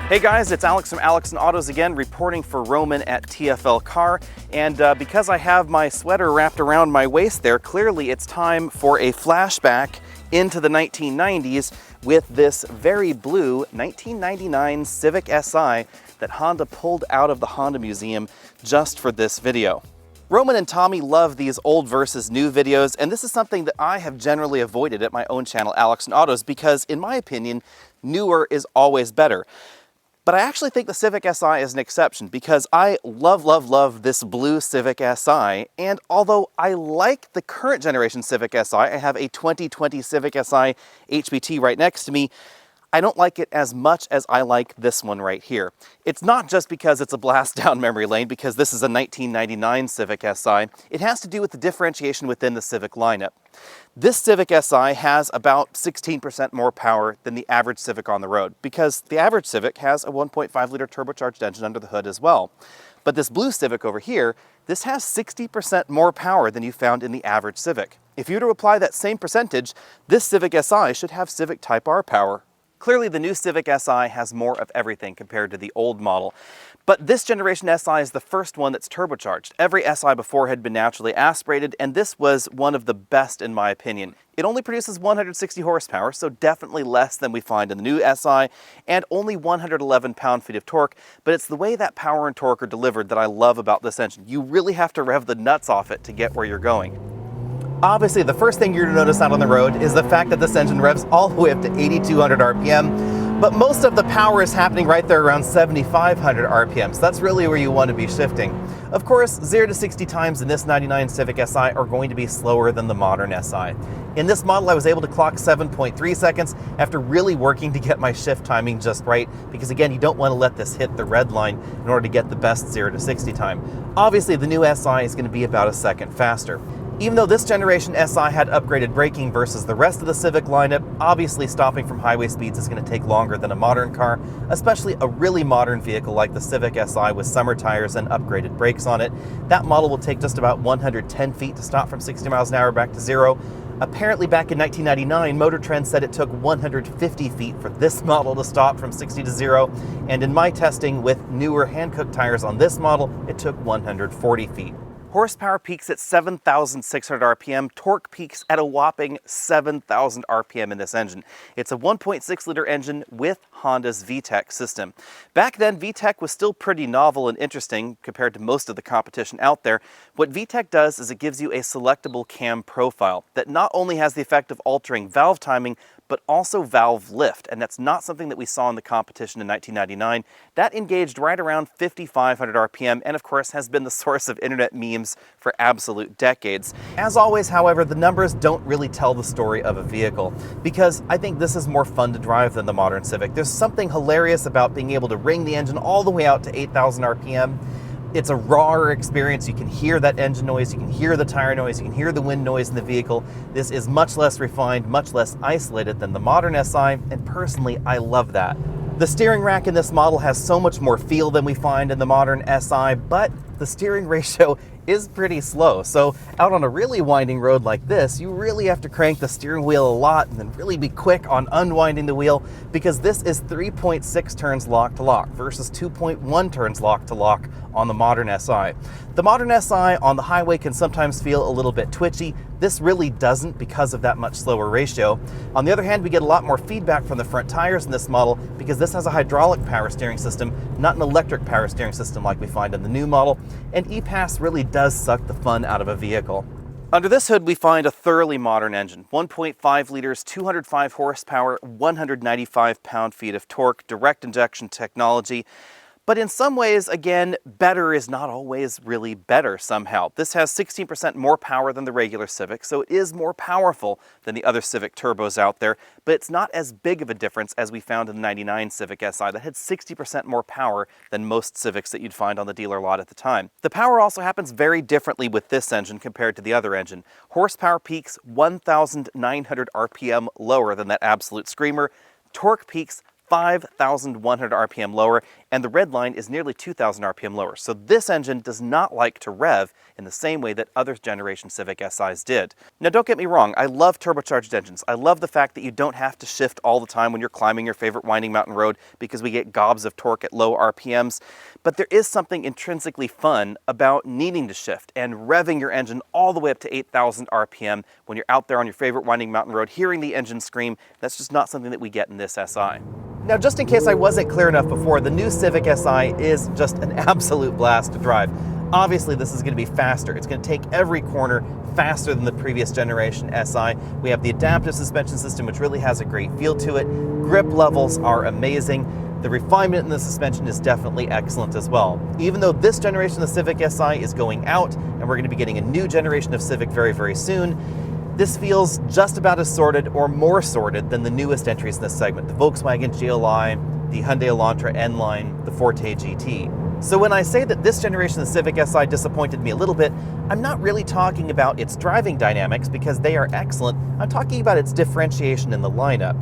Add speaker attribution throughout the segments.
Speaker 1: Hey guys, it's Alex from Alex and Autos again, reporting for Roman at TFL Car. And because I have my sweater wrapped around my waist there, clearly it's time for a flashback into the 1990s with this very blue 1999 Civic Si that Honda pulled out of the Honda Museum just for this video. Roman and Tommy love these old versus new videos, and this is something that I have generally avoided at my own channel, Alex and Autos, because in my opinion, newer is always better. But I actually think the Civic Si is an exception because I love this blue Civic Si, and although I like the current generation Civic Si, I have a 2020 Civic Si HBT right next to me, I don't like it as much as I like this one right here. It's not just because it's a blast down memory lane, because this is a 1999 Civic Si. It has to do with the differentiation within the Civic lineup. This Civic Si has about 16% more power than the average Civic on the road, because the average Civic has a 1.5 liter turbocharged engine under the hood as well. But this blue Civic over here, this has 60% more power than you found in the average Civic. If you were to apply that same percentage, this Civic Si should have Civic Type R power. Clearly, the new Civic Si has more of everything compared to the old model. But this generation Si is the first one that's turbocharged. Every Si before had been naturally aspirated, and this was one of the best in my opinion. It only produces 160 horsepower, so definitely less than we find in the new Si, and only 111 pound-feet of torque, but it's the way that power and torque are delivered that I love about this engine. You really have to rev the nuts off it to get where you're going. Obviously, the first thing you're going to notice out on the road is the fact that this engine revs all the way up to 8,200 RPM, but most of the power is happening right there around 7,500 RPM, so that's really where you want to be shifting. Of course, 0 to 60 times in this 99 Civic Si are going to be slower than the modern Si. In this model, I was able to clock 7.3 seconds after really working to get my shift timing just right, because again, you don't want to let this hit the red line in order to get the best 0 to 60 time. Obviously, the new Si is going to be about a second faster. Even though this generation Si had upgraded braking versus the rest of the Civic lineup, obviously stopping from highway speeds is going to take longer than a modern car, especially a really modern vehicle like the Civic Si with summer tires and upgraded brakes on it. That model will take just about 110 feet to stop from 60 miles an hour back to zero. Apparently back in 1999, Motor Trend said it took 150 feet for this model to stop from 60 to 0, and in my testing with newer Hankook tires on this model, it took 140 feet. Horsepower peaks at 7,600 RPM, torque peaks at a whopping 7,000 RPM in this engine. It's a 1.6 liter engine with Honda's VTEC system. Back then, VTEC was still pretty novel and interesting compared to most of the competition out there. What VTEC does is it gives you a selectable cam profile that not only has the effect of altering valve timing, but also valve lift, and that's not something that we saw in the competition in 1999. That engaged right around 5,500 RPM, and of course has been the source of internet memes for absolute decades. As always, however, the numbers don't really tell the story of a vehicle, because I think this is more fun to drive than the modern Civic. There's something hilarious about being able to ring the engine all the way out to 8,000 RPM. It's a rawer experience. You can hear that engine noise, you can hear the tire noise, you can hear the wind noise in the vehicle. This is much less refined, much less isolated than the modern Si, and personally, I love that. The steering rack in this model has so much more feel than we find in the modern Si, but the steering ratio is pretty slow. So out on a really winding road like this, you really have to crank the steering wheel a lot and then really be quick on unwinding the wheel, because this is 3.6 turns lock to lock versus 2.1 turns lock to lock on the modern Si. The modern Si on the highway can sometimes feel a little bit twitchy. This really doesn't because of that much slower ratio. On the other hand, we get a lot more feedback from the front tires in this model because this has a hydraulic power steering system, not an electric power steering system like we find in the new model, and EPAS really does suck the fun out of a vehicle. Under this hood, we find a thoroughly modern engine. 1.5 liters, 205 horsepower, 195 pound-feet of torque, direct injection technology. But in some ways, again, better is not always really better somehow. This has 16% more power than the regular Civic, so it is more powerful than the other Civic turbos out there, but it's not as big of a difference as we found in the 99 Civic Si that had 60% more power than most Civics that you'd find on the dealer lot at the time. The power also happens very differently with this engine compared to the other engine. Horsepower peaks 1,900 RPM lower than that absolute screamer. Torque peaks 5,100 RPM lower, and the red line is nearly 2,000 RPM lower. So this engine does not like to rev in the same way that other generation Civic SIs did. Now don't get me wrong, I love turbocharged engines. I love the fact that you don't have to shift all the time when you're climbing your favorite winding mountain road because we get gobs of torque at low RPMs. But there is something intrinsically fun about needing to shift and revving your engine all the way up to 8,000 RPM when you're out there on your favorite winding mountain road, hearing the engine scream. That's just not something that we get in this SI. Now, just in case I wasn't clear enough before, the new Civic Si is just an absolute blast to drive. Obviously, this is going to be faster. It's going to take every corner faster than the previous generation Si. We have the adaptive suspension system, which really has a great feel to it. Grip levels are amazing. The refinement in the suspension is definitely excellent as well. Even though this generation of the Civic Si is going out, and we're going to be getting a new generation of Civic very, very soon, this feels just about as sorted or more sorted than the newest entries in this segment, the Volkswagen GLI, the Hyundai Elantra N-Line, the Forte GT. So when I say that this generation of the Civic Si disappointed me a little bit, I'm not really talking about its driving dynamics because they are excellent. I'm talking about its differentiation in the lineup.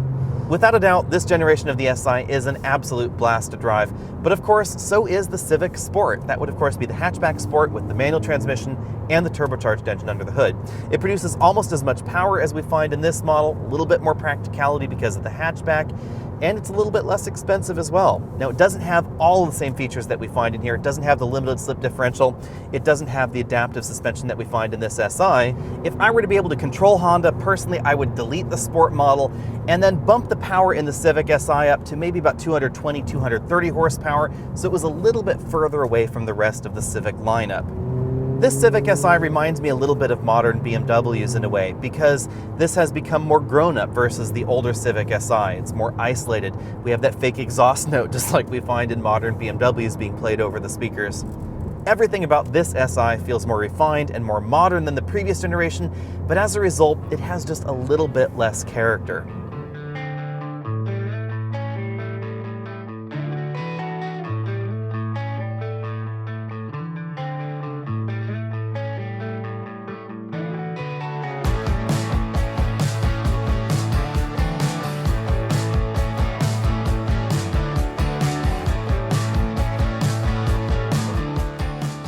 Speaker 1: Without a doubt, this generation of the Si is an absolute blast to drive, but of course, so is the Civic Sport. That would of course be the hatchback Sport with the manual transmission and the turbocharged engine under the hood. It produces almost as much power as we find in this model, a little bit more practicality because of the hatchback, and it's a little bit less expensive as well. Now, it doesn't have all of the same features that we find in here. It doesn't have the limited slip differential. It doesn't have the adaptive suspension that we find in this Si. If I were to be able to control Honda, personally, I would delete the Sport model and then bump the power in the Civic Si up to maybe about 220, 230 horsepower, so it was a little bit further away from the rest of the Civic lineup. This Civic Si reminds me a little bit of modern BMWs in a way, because this has become more grown-up versus the older Civic Si. It's more isolated. We have that fake exhaust note just like we find in modern BMWs being played over the speakers. Everything about this Si feels more refined and more modern than the previous generation, but as a result, it has just a little bit less character.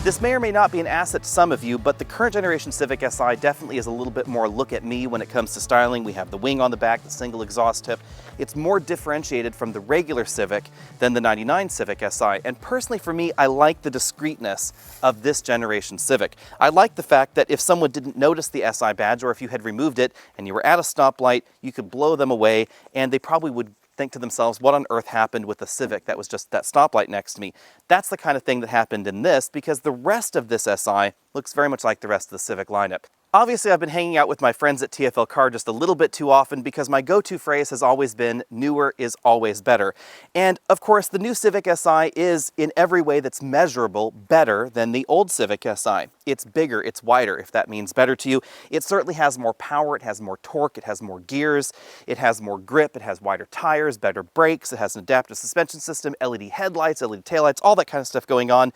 Speaker 1: This may or may not be an asset to some of you, but the current generation Civic Si definitely is a little bit more look at me when it comes to styling. We have the wing on the back, the single exhaust tip. It's more differentiated from the regular Civic than the 99 Civic Si. And personally for me, I like the discreetness of this generation Civic. I like the fact that if someone didn't notice the Si badge, or if you had removed it and you were at a stoplight, you could blow them away and they probably would think to themselves, what on earth happened with the Civic that was just that stoplight next to me? That's the kind of thing that happened in this, because the rest of this Si looks very much like the rest of the Civic lineup. Obviously, I've been hanging out with my friends at TFL Car just a little bit too often because my go-to phrase has always been, newer is always better. And of course, the new Civic Si is, in every way that's measurable, better than the old Civic Si. It's bigger, it's wider, if that means better to you. It certainly has more power, it has more torque, it has more gears, it has more grip, it has wider tires, better brakes, it has an adaptive suspension system, LED headlights, LED taillights, all that kind of stuff going on.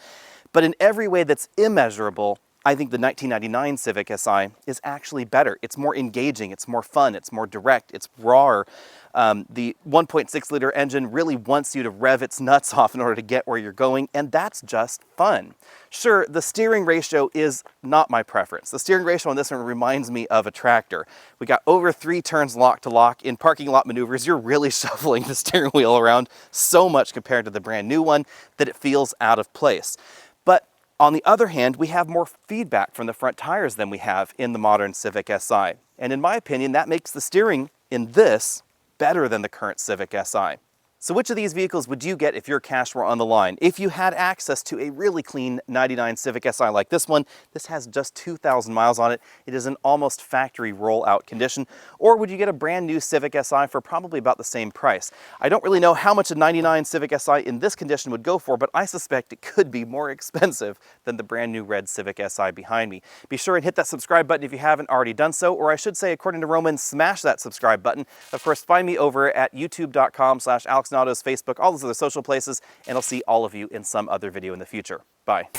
Speaker 1: But in every way that's immeasurable, I think the 1999 Civic Si is actually better. It's more engaging, it's more fun, it's more direct, it's rawer. The 1.6 liter engine really wants you to rev its nuts off in order to get where you're going, and that's just fun. Sure, the steering ratio is not my preference. The steering ratio on this one reminds me of a tractor. We got over 3 turns lock to lock. In parking lot maneuvers, you're really shuffling the steering wheel around so much compared to the brand new one that it feels out of place. But on the other hand, we have more feedback from the front tires than we have in the modern Civic Si. And in my opinion, that makes the steering in this better than the current Civic Si. So which of these vehicles would you get if your cash were on the line? If you had access to a really clean 99 Civic Si like this one, this has just 2,000 miles on it. It is in almost factory rollout condition. Or would you get a brand new Civic Si for probably about the same price? I don't really know how much a 99 Civic Si in this condition would go for, but I suspect it could be more expensive than the brand new red Civic Si behind me. Be sure and hit that subscribe button if you haven't already done so, or I should say, according to Roman, smash that subscribe button. Of course, find me over at youtube.com/AlexandAutos, Facebook, all those other social places, and I'll see all of you in some other video in the future. Bye.